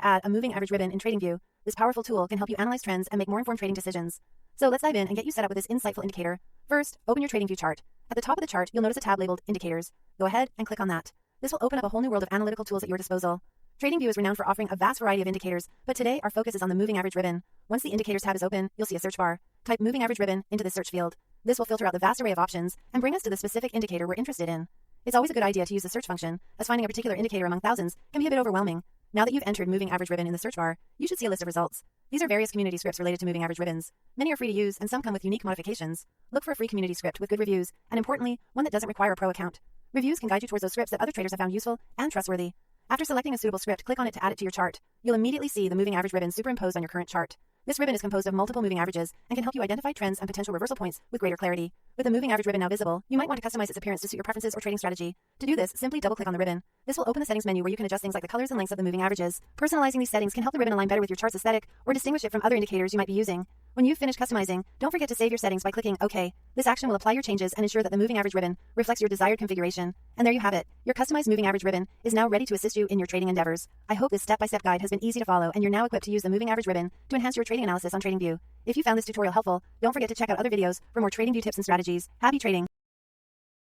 to add a moving average ribbon in TradingView. This powerful tool can help you analyze trends and make more informed trading decisions. So let's dive in and get you set up with this insightful indicator. First, open your TradingView chart. At the top of the chart, you'll notice a tab labeled Indicators. Go ahead and click on that. This will open up a whole new world of analytical tools at your disposal. TradingView is renowned for offering a vast variety of indicators, but today our focus is on the moving average ribbon. Once the Indicators tab is open, you'll see a search bar. Type moving average ribbon into the search field. This will filter out the vast array of options and bring us to the specific indicator we're interested in. It's always a good idea to use the search function, as finding a particular indicator among thousands can be a bit overwhelming. Now that you've entered moving average ribbon in the search bar, you should see a list of results. These are various community scripts related to moving average ribbons. Many are free to use and some come with unique modifications. Look for a free community script with good reviews, and importantly, one that doesn't require a pro account. Reviews can guide you towards those scripts that other traders have found useful and trustworthy. After selecting a suitable script, click on it to add it to your chart. You'll immediately see the moving average ribbon superimposed on your current chart. This ribbon is composed of multiple moving averages and can help you identify trends and potential reversal points with greater clarity. With the moving average ribbon now visible, you might want to customize its appearance to suit your preferences or trading strategy. To do this, simply double-click on the ribbon. This will open the settings menu where you can adjust things like the colors and lengths of the moving averages. Personalizing these settings can help the ribbon align better with your chart's aesthetic or distinguish it from other indicators you might be using. When you've finished customizing, don't forget to save your settings by clicking OK. This action will apply your changes and ensure that the moving average ribbon reflects your desired configuration. And there you have it. Your customized moving average ribbon is now ready to assist you in your trading endeavors. I hope this step-by-step guide has been easy to follow and you're now equipped to use the moving average ribbon to enhance your trading analysis on TradingView. If you found this tutorial helpful, don't forget to check out other videos for more TradingView tips and strategies. Happy trading!